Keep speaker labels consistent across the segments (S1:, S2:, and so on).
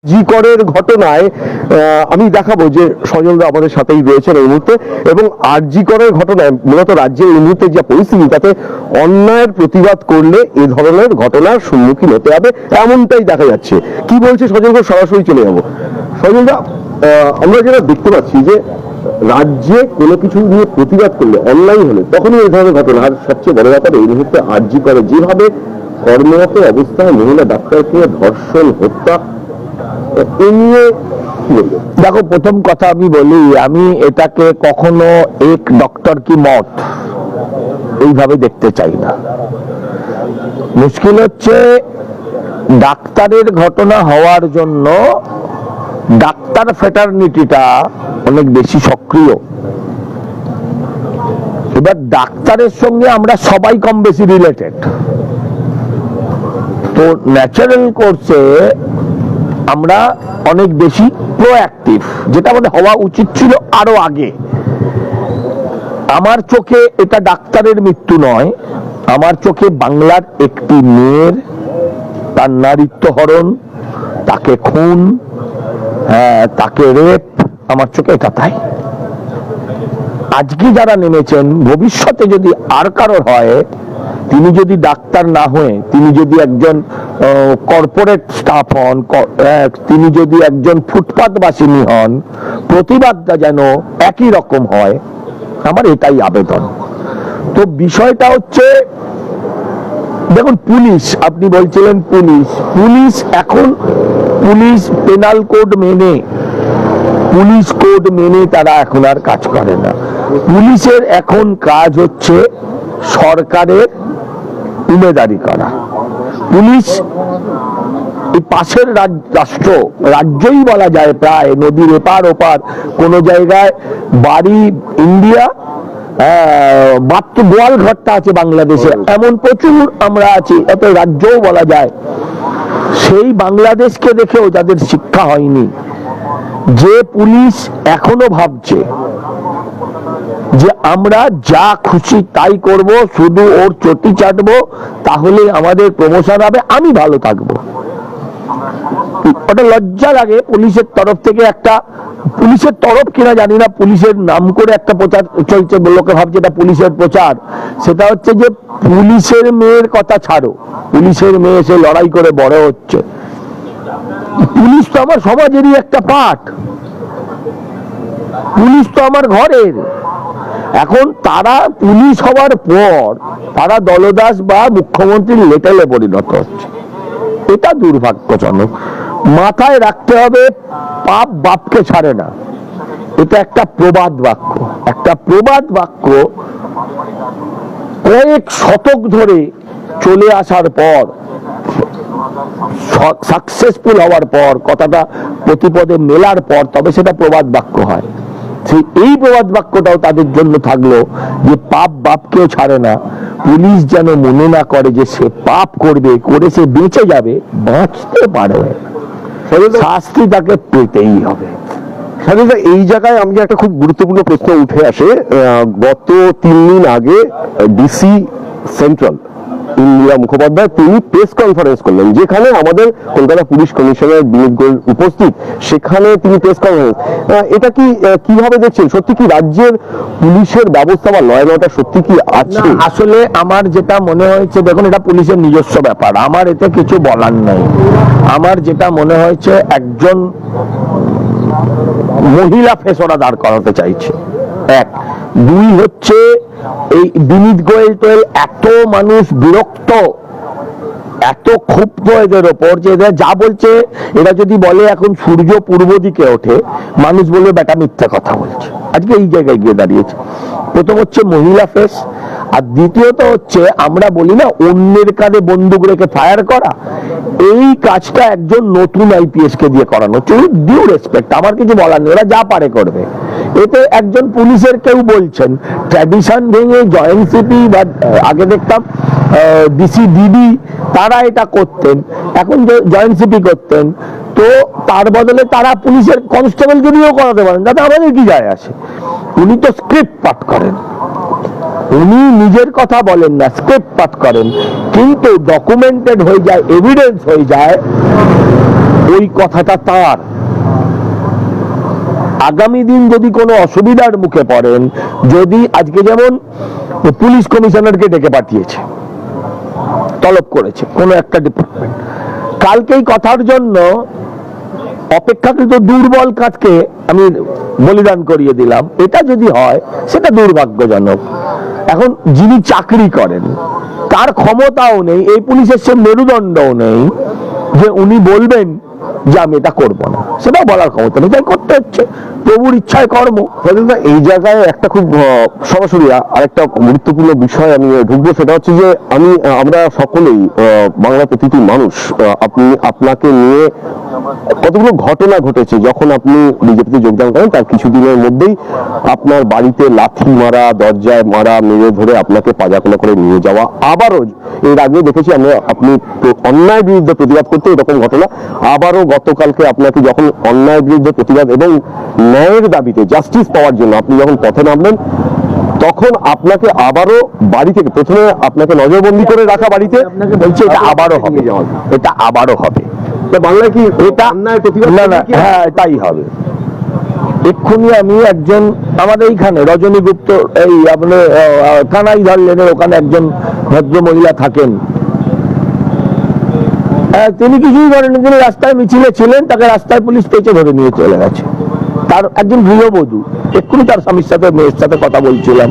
S1: জি করের ঘটনায় আমি দেখাবো যে সজলদা আমাদের সাথেই রয়েছেন এই মুহূর্তে, এবং আরজি করের ঘটনায় মূলত রাজ্যের এই মুহূর্তে যে পরিস্থিতি, তাতে অন্যায়ের প্রতিবাদ করলে এ ধরনের ঘটনার সম্মুখীন হতে হবে এমনটাই দেখা যাচ্ছে। কি বলছে সজলদা, সরাসরি চলে যাবো। সজলদা, আমরা যেটা দেখতে পাচ্ছি যে রাজ্যে কোনো কিছু নিয়ে প্রতিবাদ করলে, অন্যায় হলে, তখনই এই ধরনের ঘটনা। আর সবচেয়ে বড় ব্যাপার, এই মুহূর্তে আরজি করে যেভাবে কর্মরত অবস্থায় মহিলা ডাক্তারকে ধর্ষণ, হত্যা,
S2: দেখো, প্রথম কথা আমি বলি, আমি এটাকে কখনো এক ডক্টর কি মত এইভাবে দেখতে চাই না। মুশকিল হচ্ছে ডাক্তারের ঘটনা হওয়ার জন্য ডাক্তার ফ্রেটার্নিটিটা অনেক বেশি সক্রিয়। এবার ডাক্তারের সঙ্গে আমরা সবাই কম বেশি রিলেটেড, তো ন্যাচারাল কোর্সে আমরা অনেক বেশি প্রোঅ্যাক্টিভ, যেটা আমাদের হওয়া উচিত ছিল আরো আগে। আমার চোখে এটা ডাক্তারের মৃত্যু নয়, আমার চোখে বাংলার একটি মেয়ের তার নারীত্ব হরণ, তাকে খুন, তাকে রেপ, আমার চোখে এটা তাই। আজকে যারা নেমেছেন, ভবিষ্যতে যদি আর কারোর হয়, তিনি যদি ডাক্তার না হয়ে তিনি যদি একজন কর্পোরেট স্টাফ হন, তিনি যদি একজন ফুটপাতবাসিনী হন, প্রতিবাদটা যেন একই রকম হয়, আমার এটাই আবেদন। তো বিষয়টা হচ্ছে, দেখুন, পুলিশ, আপনি বলছিলেন পুলিশ এখন পুলিশ পেনাল কোড মেনে, পুলিশ কোড মেনে তারা এখন আর কাজ করে না। পুলিশের এখন কাজ হচ্ছে সরকারের উমেদারি করা। পুলিশ এই পাশের রাজ্যই বলা যায়, প্রায় নদীর এপার ওপার, কোন জায়গায় বাড়ি ইন্ডিয়া, মাত্র গোয়াল ঘরটা আছে বাংলাদেশে, এমন প্রচুর আমরা আছি, এত রাজ্যও বলা যায়। সেই বাংলাদেশকে দেখেও যাদের শিক্ষা হয়নি, যে পুলিশ এখনো ভাবছে যে আমরা যা খুশি তাই করব, শুধু ওর চটি চাটবো, তাহলে আমাদের প্রমোশন হবে, আমি ভালো থাকবো, ওটা লজ্জা লাগে। পুলিশের তরফ থেকে একটা, পুলিশের তরফ কিনা জানি না, পুলিশের নাম করে একটা প্রচার চলছে, লোকে ভাবছে এটা পুলিশের প্রচার। সেটা হচ্ছে যে পুলিশের মেয়ের কথা ছাড়ো, পুলিশের মেয়ে সে লড়াই করে বড় হচ্ছে। পুলিশ তো আমার সমাজেরই একটা পার্ট, পুলিশ তো আমার ঘরের। এখন তারা পুলিশ হওয়ার পর তারা দলদাস বা মুখ্যমন্ত্রীর লেটেলে পরিণত হচ্ছে, এটা দুর্ভাগ্যজনক। মাথায় রাখতে হবে, পাপ বাপকে ছাড়ে না, এটা একটা প্রবাদ বাক্য। একটা প্রবাদ বাক্য কয়েক শতক ধরে চলে আসার পর, সাকসেসফুল হওয়ার পর, কথাটা প্রতিপদে মেলার পর, তবে সেটা প্রবাদ বাক্য হয়। এই প্রবাদ বাক্যটাও তাদের জন্য থাকলো যে পাপ বাপকেও ছাড়ে না। পুলিশ যেন মনে না করে যে সে পাপ করবে, করে সে বেঁচে যাবে, বাঁচতে পারবে, শাস্তি তাকে পেতেই হবে।
S1: এই জায়গায় আমাকে একটা খুব গুরুত্বপূর্ণ প্রশ্ন উঠে আসে। গত 3 দিন আগে ডিসি সেন্ট্রাল ইন্দিরা মুখোপাধ্যায় তিনি প্রেস কনফারেন্স করলেন, যেখানে আমাদের কলকাতা পুলিশ কমিশনার বিনীত গোয়েল উপস্থিত। সেখানে তিনি প্রেস কনফারেন্স, এটা কি কিভাবে দেখছেন? সত্যি কি রাজ্যের পুলিশের ব্যবস্থা বা লয় অর্ডার সত্যি কি আছে?
S2: আসলে আমার যেটা মনে হয়েছে, দেখুন, এটা পুলিশের নিজস্ব ব্যাপার, আমার এতে কিছু বলার নেই। আমার যেটা মনে হয়েছে, একজন মহিলা ফেস ওরা দাঁড় করাতে চাইছে, এক। দুই হচ্ছে, এই বিনীত গোয়েল টোয়েল, এত মানুষ বিরক্ত, এত ক্ষুব্ধ এদের ওপর, যে এরা যা বলছে, এরা যদি বলে এখন সূর্য পূর্ব দিকে ওঠে, মানুষ বলবে বেটা মিথ্যা কথা বলছে। আজকে এই জায়গায় গিয়ে দাঁড়িয়েছে। প্রথম হচ্ছে মহিলা ফেস, আর দ্বিতীয়ত হচ্ছে, আমরা বলি না অন্যের কাঁধে বন্দুক রেখে ফায়ার করা, এই কাজটা একজন নতুন আইপিএস কে দিয়ে করানো। ডিউ রেসপেক্ট, আমার কিছু বলার নেই, ওরা যা পারে করবে। এতে একজন পুলিশের কেউ বলছেন ট্র্যাডিশন ভেঙে জয়েন্ট সিপি বা আগে দেখতাম ডিসি ডিবি, তারা এটা করতেন, এখন জয়েন্ট সিপি করতেন, তো তার বদলে তারা পুলিশের কনস্টেবলকে দিয়েও করাতে পারেন, যাতে আমাদের কি যায় আসে। উনি তো স্ক্রিপ্ট পাঠ করেন, উনি নিজের কথা বলেন না, স্ক্রিপ্ট পাঠ করেন, কিন্তু ডকুমেন্টেড হয়ে যায়, এভিডেন্স হয়ে যায়, ওই কথাটা তার। আগামী দিন যদি কোনো অসুবিধার মুখে পড়েন, যদি আজকে যেমন পুলিশ কমিশনারকে ডেকে পাঠিয়েছে, তলব করেছে কোনো একটা ডিপার্টমেন্ট, কালকে এই কথার জন্য অপেক্ষাকৃত দুর্বল কাজকে আমি বলিদান করিয়ে দিলাম, এটা যদি হয় সেটা দুর্ভাগ্যজনক। এখন যিনি চাকরি করেন তার ক্ষমতাও নেই, এই পুলিশের সে মেরুদণ্ডও নেই যে উনি বলবেন যে আমি এটা করবো না, সেটাও বলার ক্ষমতা নেই, তাই করতে হচ্ছে, প্রভুর ইচ্ছায় কর্ম।
S1: এই জায়গায় একটা খুব সরাসরি আরেকটা গুরুত্বপূর্ণ বিষয় আমি ঢুকবো, সেটা হচ্ছে যে আমরা সকলেই বাংলার প্রতিটি মানুষ আপনাকে নিয়ে কতগুলো ঘটনা ঘটেছে। যখন আপনি বিজেপিতে যোগদান করেন তার কিছুদিনের মধ্যেই আপনার বাড়িতে লাথি মারা, দরজায় মারা, মেরে ধরে আপনাকে পাজাকোলা করে নিয়ে যাওয়া, আবারও এর আগে দেখেছি আমরা আপনি অন্যায়ের বিরুদ্ধে প্রতিবাদ করতে এরকম ঘটনা, আবারও গতকালকে আপনাকে যখন অন্যায়ের বিরুদ্ধে প্রতিবাদ এবং ন্যায়ের দাবিতে, জাস্টিস পাওয়ার জন্য আপনি যখন পথে নামলেন, তখন আপনাকে আবারও বাড়ি থেকে প্রথমে আপনাকে নজরবন্দি করে রাখা বাড়িতে,
S2: আপনাকে বলছি এটা আবারও হবে, এটা আবারও হবে।
S1: বাংলায় কি
S2: এটা
S1: অন্যায় প্রতিবাদ?
S2: না, হ্যাঁ তাই হবে। এক্ষুনি আমি একজন আমাদের এইখানে রজনী গুপ্ত, এই আপনার কানাই ধরলেনের ওখানে একজন ভদ্র মহিলা থাকেন, তিনি কিছুই করেননি, তিনি রাস্তায় মিছিলে ছিলেন, তাকে রাস্তায় পুলিশ পেঁচে ধরে নিয়ে চলে গেছে। তার একজন গৃহবধূ, এক্ষুনি তার স্বামীর সাথে, মেয়ের সাথে কথা বলছিলাম।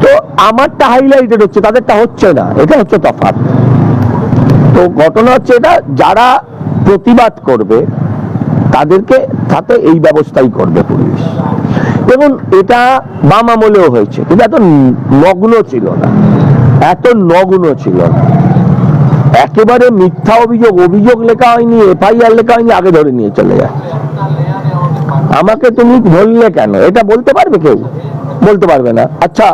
S2: তো আমারটা হাইলাইটেড হচ্ছে, তাদেরটা হচ্ছে না, এটা হচ্ছে তফাৎ। তো ঘটনা হচ্ছে এটা, যারা প্রতিবাদ করবে তাদেরকে সাথে এই ব্যবস্থাই করবে পুলিশ। দেখুন, এটা বাম আমলেও হয়েছে, কিন্তু এত নগ্ন ছিল না, এত নগ্ন ছিল না। একেবারে মিথ্যা অভিযোগ লেখা হয়নি, এফআইআর লেখা হয়নি, আগে ধরে নিয়ে চলে যায়। আমাকে তুমি ধরলে কেন, এটা বলতে পারবে কেউ? বলতে পারবে না। আচ্ছা,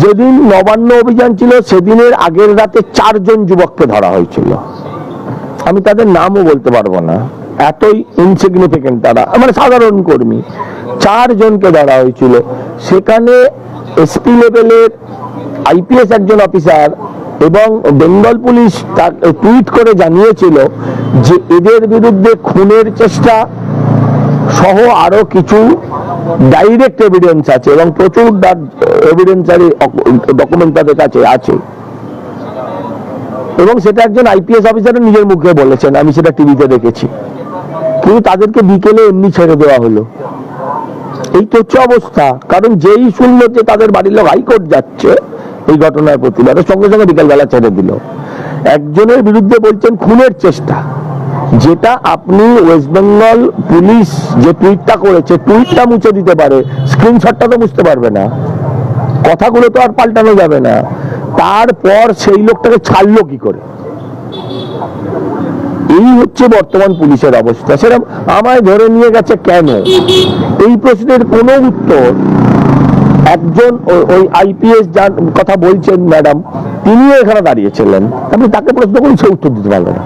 S2: যেদিন নবান্ন অভিযান ছিল সেদিনের আগের রাতে 4 জন যুবককে ধরা হয়েছিল, আমি তাদের নামও বলতে পারবো না, এতই ইনসিগনিফিকেন্ট তারা, মানে সাধারণ কর্মী। 4 জনকে ধরা হয়েছিল। সেখানে এসপি লেভেলের আইপিএস একজন অফিসার এবং বেঙ্গল পুলিশ টুইট করে জানিয়েছিল যে এদের বিরুদ্ধে খুনের চেষ্টা সহ আরো কিছু ডাইরেক্ট এভিডেন্স আছে এবং প্রচুর এভিডেন্সারি ডকুমেন্ট তাদের কাছে আছে, এবং সেটা একজন আইপিএস অফিসার নিজের মুখে বলেছেন, আমি সেটা টিভিতে দেখেছি। কিন্তু তাদেরকে বিকেলে এমনি ছেড়ে দেওয়া হলো। এই তো হচ্ছে অবস্থা। কারণ যেই শুনলো যে তাদের বাড়ির লোক হাইকোর্ট যাচ্ছে এই ঘটনার প্রতিবাদে, সঙ্গে সঙ্গে বিকেলবেলা ছেড়ে দিল। একজনের বিরুদ্ধে বলছেন খুনের চেষ্টা, যেটা আপনি ওয়েস্ট বেঙ্গল পুলিশ যে টুইটটা করেছে, টুইটটা মুছে দিতে পারে, স্ক্রিনশটটা তো মুছতে পারবে না, কথাগুলো তো আর পাল্টানো যাবে না। তারপর সেই লোকটাকে ছাড়লো কি করে? এই হচ্ছে বর্তমান পুলিশের অবস্থা। সেরকম আমায় ধরে নিয়ে গেছে কেন, এই প্রশ্নের কোনো উত্তর একজন ওই আইপিএস যার কথা বলছেন ম্যাডাম, তিনিও এখানে দাঁড়িয়েছিলেন, আপনি তাকে প্রশ্ন করুন, সে উত্তর দিতে পারবে না।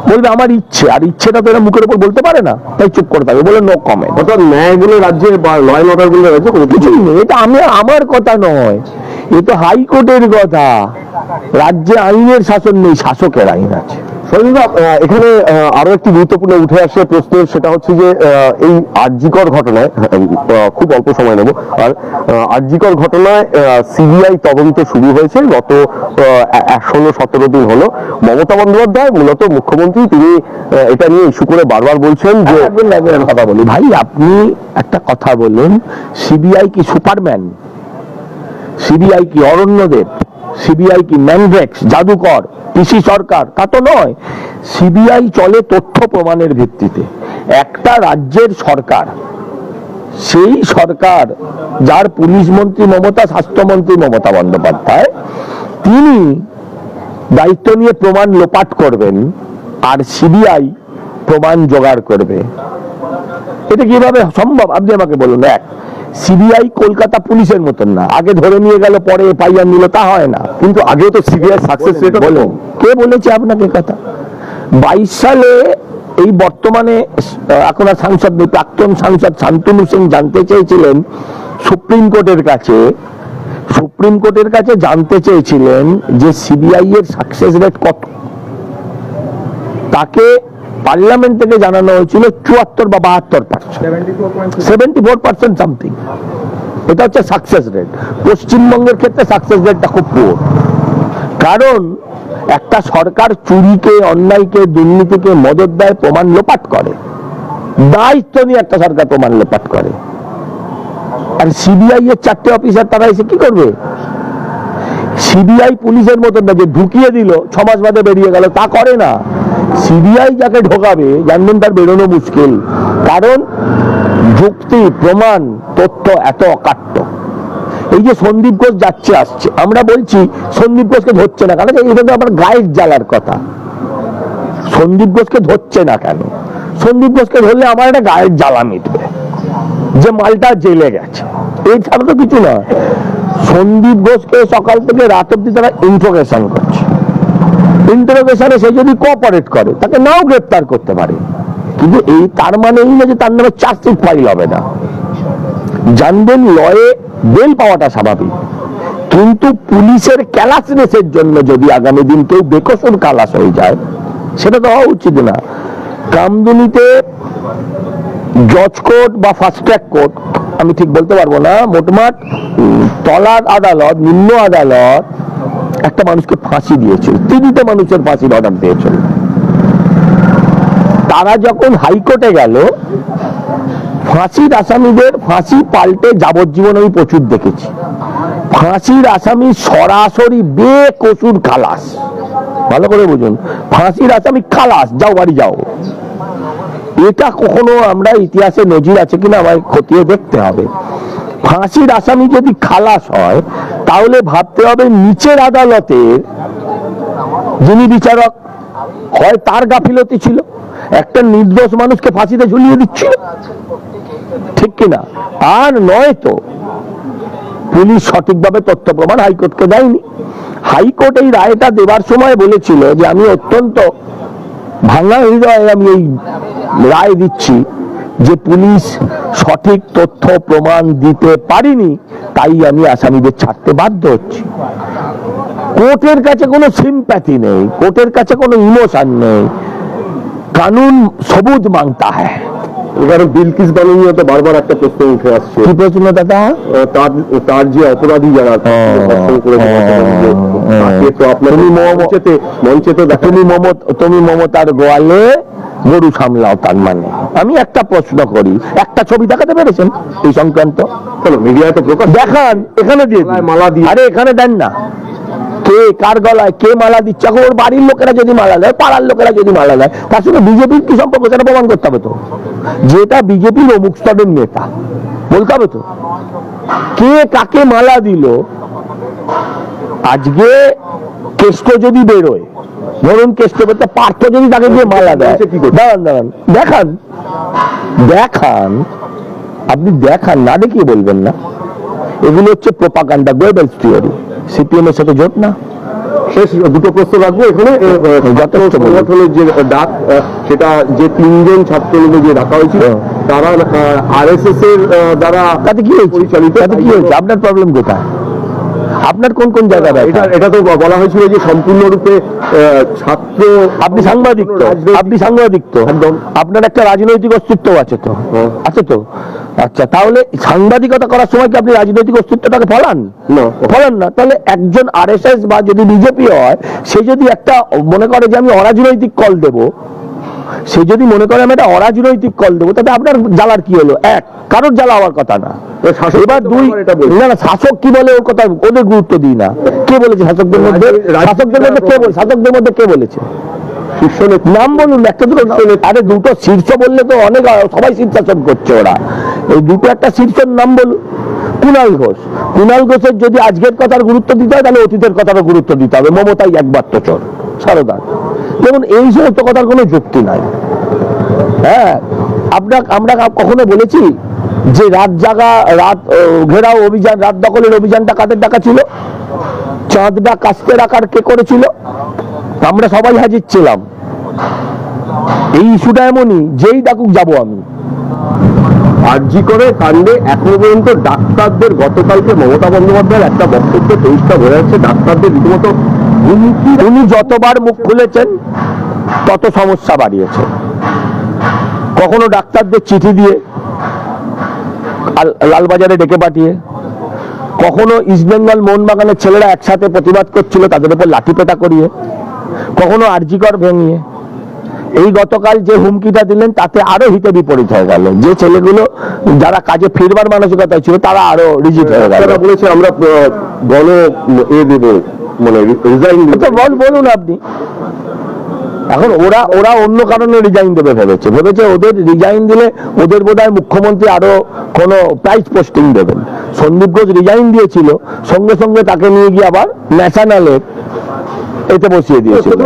S2: বলবে আমার ইচ্ছে, আর ইচ্ছেটা তো এরা মুখের উপর বলতে পারে না, তাই চুপ করে থাকবে, বলে নো কমেন্ট।
S1: অর্থাৎ ন্যায়গুলো রাজ্যে বা ল অ্যান্ড অর্ডার গুলো রাজ্যে কোনো
S2: কিছুই নেই। এটা আমার কথা নয়, এ তো হাইকোর্টের কথা। রাজ্যে আইনের শাসন নেই, শাসকের আইন আছে।
S1: এখানে আরো একটি গুরুত্বপূর্ণ উঠে আসে প্রশ্ন, সেটা হচ্ছে যে এই আরজিকর ঘটনায়, খুব অল্প সময় নেব, আর আরজিকর ঘটনায় সিবিআই তদন্ত শুরু হয়েছে গত 16-17 দিন হলো। মমতা বন্দ্যোপাধ্যায় মূলত মুখ্যমন্ত্রী, তিনি এটা নিয়ে ইস্যু করে বারবার বলছেন যে
S2: কথা বলি ভাই, আপনি একটা কথা বলুন, সিবিআই কি সুপারম্যান? সিবিআই কি অরণ্যদেব? সিবিআই কি ম্যান্ড্রেক্স, জাদুকর, পিসি সরকার? তা তো নয়। সিবিআই চলে তথ্য প্রমাণের ভিত্তিতে। একটা রাজ্যের সরকার, সেই সরকার যার পুলিশ মন্ত্রী মমতা, স্বাস্থ্যমন্ত্রী মমতা বন্দ্যোপাধ্যায়, তিনি দায়িত্ব নিয়ে প্রমাণ লোপাট করবেন আর সিবিআই প্রমাণ জোগাড় করবে। এটা কিভাবে সম্ভব আপনি আমাকে বলুন। এক, সিবিআই কলকাতা পুলিশের মতন না, আগে ধরে নিয়ে গেল পরে এফআইআর নিল, তা হয় না।
S1: কিন্তু আগেও তো সিবিআই সাকসেস রেট
S2: বলুন, কে বলেছে আপনাকে কথা? 22 সালে এই বর্তমানে এখন আর সাংসদ নেই, প্রাক্তন সাংসদ শান্তনু সিং জানতে চেয়েছিলেন সুপ্রিম কোর্টের কাছে জানতে চেয়েছিলেন যে সিবিআই এর সাকসেস রেট কত। তাকে পার্লামেন্ট থেকে জানানো হয়েছিল 74 বা 72%, 74% সামথিং। এটা হচ্ছে সাকসেস রেট। পশ্চিমবঙ্গের ক্ষেত্রে সাকসেস রেটটা খুব পুয়ার, কারণ একটা সরকার চুরিকে, অন্যায়কে, দুর্নীতিকে মদত দেয়, প্রমাণ লোপাট করে, দায়িত্ব নিয়ে একটা সরকার প্রমাণ লোপাট করে। আর সিবিআই এর 4টে অফিসার তারা এসে কি করবে? সিবিআই পুলিশের মতন না যে ঢুকিয়ে দিল 6 মাস বাদে বেরিয়ে গেল, তা করে না। সিবিআই যাকে ঢোকাবে জানবেন তার বেরোনো মুশকিল, কারণ যুক্তি, প্রমাণ, তথ্য এত অকাট্য। এই যে সন্দীপ ঘোষ যাচ্ছে আসছে, আমরা বলছি সন্দীপ ঘোষকে ধরছে না, কারণ এটা তো আমার গায়ের জ্বালার কথা। সন্দীপ ঘোষকে ধরছে না কেন? সন্দীপ ঘোষকে ধরলে আমার একটা গায়ের জ্বালা মিটবে যে মালটা জেলে গেছে, এছাড়া তো কিছু না। সন্দীপ ঘোষকে সকাল থেকে রাত অব্দি তারা ইন্ট্রোগেশন করছে। ইন্টারোগেশনে সে যদি কোঅপারেট করে তাকে নাও গ্রেপ্তার করতে পারে, কিন্তু এই তার মানে এই না যে তার নামে চার্জশিট ফাইল হবে না। জানবেন লয়ে বেল পাওয়াটা স্বাভাবিক, কিন্তু পুলিশের ক্যালাসনেসের জন্য যদি আগামী দিন কেউ বেকসুর খালাস হয়ে যায়, সেটা তো হওয়া উচিত না। কামদুনিতে জজ কোর্ট বা ফাস্ট ট্র্যাক কোর্ট, আমি ঠিক বলতে পারবো না, মোটমাট তলার আদালত, নিম্ন আদালত একটা মানুষকে ফাঁসি দিয়েছিল, 3টে মানুষের ফাঁসির অর্ডার দিয়েছিল। তারা যখন হাইকোর্টে গেল, ফাঁসির আসামিদের ফাঁসি পাল্টে যাবজ্জীবন আমি প্রচুর দেখেছি। ফাঁসির আসামি সরাসরি বেকসুর খালাস, ভালো করে বুঝুন, ফাঁসির আসামি খালাস, যাও বাড়ি যাও। এটা কখনো আমরা ইতিহাসে নজির আছে কিনা আমায় খতিয়ে দেখতে হবে। ফাঁসির আসামি যদি খালাস হয়, তাহলে ভাবতে হবে নিচের আদালতের যিনি বিচারক, হয় তার গাফিলতি ছিল, একটা নির্দোষ মানুষকে ফাঁসিতে ঝুলিয়ে দিচ্ছিল, ঠিক কিনা? আর নয় তো পুলিশ সঠিকভাবে তথ্য প্রমাণ হাইকোর্টকে দেয়নি। হাইকোর্ট এই রায়টা দেবার সময় বলেছিল যে আমি অত্যন্ত ভাঙা হৃদয়ে আমি এই রায় দিচ্ছি যে পুলিশ সঠিক তথ্য প্রমাণ দিতে পারিনি, তাই আমি আসামিদের ছাড়তে বাধ্য হচ্ছি। কোর্টের কাছে কোনো সিম্প্যাথি নেই, কোর্টের কাছে কোনো ইমোশন নেই, কানুন সবুজ মাংতা হ্যায়।
S1: এখানে বিলকিস বানু নিয়ে তো বারবার একটা প্রশ্ন উঠে আসছে।
S2: কি প্রশ্ন দাদা?
S1: তার যে অপরাধী যারা
S2: তুমি মমতার গোয়ালে গরু সামলাও, তার মানে আমি একটা প্রশ্ন করি, একটা ছবি দেখাতে পেরেছেন এই সংক্রান্ত?
S1: মিডিয়ায় তো প্রকাশ
S2: দেখান, এখানে দিয়ে
S1: মালা দিয়ে,
S2: আরে এখানে দেন না, কে কার গলায় কে মালা দিচ্ছে? এখন ওর বাড়ির লোকেরা যদি মালা দেয়, পাড়ার লোকেরা যদি মালা দেয়, তার সঙ্গে বিজেপির কি সম্পর্ক সেটা প্রমাণ করতে হবে তো। যেটা বিজেপির অমুক স্তরের নেতা বলতে হবে তো কে কাকে মালা দিল। আজকে কেষ্ট যদি বেরোয়, ধরুন কেষ্ট বেরোতে পার্থ যদি তাকে দিয়ে মালা দেয়, দাঁড়ান দাঁড়ান দেখান, দেখান, আপনি দেখান, না দেখিয়ে বলবেন না। এগুলো হচ্ছে প্রোপাগান্ডা, গোয়েবেলস থিওরি। সিপিএম এর সাথে জোট না।
S1: শেষ দুটো প্রশ্ন রাখবো এখানে। যথেষ্ট সংগঠনের যে ডাক, সেটা যে 3জন ছাত্রলীগে যে ডাকা হয়েছিল, তারা আরএসএস এর দ্বারা
S2: তাতে কি হয়েছে? পরিচালিত, তাতে কি হয়েছে? আপনার প্রবলেম কোথায়? আপনার কোন কোন জায়গায়?
S1: এটা তো বলা হয়েছিল যে সম্পূর্ণরূপে ছাত্র।
S2: আপনি সাংবাদিক তো, আপনি সাংবাদিক তো, একদম আপনার একটা রাজনৈতিক অস্তিত্ব আছে তো, আছে তো। আচ্ছা, তাহলে সাংবাদিকতা করার সময় কি আপনি রাজনৈতিক অস্তিত্বটাকে ফলান? ফলান না। তাহলে একজন আরএসএস বা যদি বিজেপি হয়, সে যদি একটা মনে করে যে আমি অরাজনৈতিক কল দেব, সে যদি মনে করে আমি একটা অরাজনৈতিক কল দেবো, তাতে আপনার জ্বালার কি হলো? এক, কারোর জ্বালা হওয়ার কথা না। এবার দুই, না না, শাসক কি বলে ওর কথা ওদের গুরুত্ব দিই না। কে বলেছে শাসকদের মধ্যে? শাসকদের মধ্যে কে বলে? শাসকদের মধ্যে কে বলেছে? শীর্ষ নাম বলুন, একটা দুটো। আরে দুটো শীর্ষ বললে তো অনেক, সবাই শীর্ষাসন করছে ওরা। এই দুটো একটা শীর্ষের নাম বলুন। কুণাল ঘোষ, কুণাল ঘোষের যদি আজকের কথার গুরুত্ব দিতে হয়, তাহলে অতীতের কথারও গুরুত্ব দিতে হবে। মমতাই একবার তো চোর, সারদা। যেমন এই সমস্ত কথার কোনো যুক্তি নাই। হ্যাঁ, আমরা কখনো বলেছি যে রাত জাগা, রাত ঘেরাও অভিযান, রাত দখলের অভিযানটা কাদের ডাকা ছিল? চাঁদটা কাস্তে রাখার কে করেছিল? আমরা সবাই হাজির ছিলাম। এই ইস্যুটা এমনই, যেই ডাকুক যাবো আমি।
S1: আরজি করে কাণ্ডে এখনো পর্যন্ত ডাক্তারদের, গতকালকে মমতা বন্দ্যোপাধ্যায়ের একটা বক্তব্য পরিষ্কার বোঝা যাচ্ছে ডাক্তারদের রীতিমতো
S2: উনি যতবার মুখ খুলেছেন তত সমস্যা বাড়িয়েছে। কখনো ডাক্তারদের চিঠি দিয়ে লালবাজারে ডেকে পাঠিয়ে, কখনো ইস্টবেঙ্গল মোহনবাগানের ছেলেরা একসাথে প্রতিবাদ করছিল তাদের উপর লাঠিপেটা করিয়ে, কখনো আরজিকর ভেঙিয়ে। এই গতকাল যে হুমকিটা দিলেন তাতে আরো হিতে বিপরীত হয়ে গেল। যে ছেলেগুলো যারা কাজে ফিরবার মানসিকতা ছিল তারা আরো রিজিট হয়ে গেল।
S1: তারা বলেছে আমরা গণ দেব, মানে রিজাইন
S2: তো বলুন আপনি। এখন ওরা অন্য কারণে রিজাইন দেবে ভেবেছে ওদের রিজাইন দিলে ওদের বোধহয় মুখ্যমন্ত্রী আরো কোনো প্রাইজ পোস্টিং দেবেন। সন্দীপ ঘোষ রিজাইন দিয়েছিল, সঙ্গে সঙ্গে তাকে নিয়ে গিয়ে আবার ন্যাশনালের এতে বসিয়ে দিয়েছিল।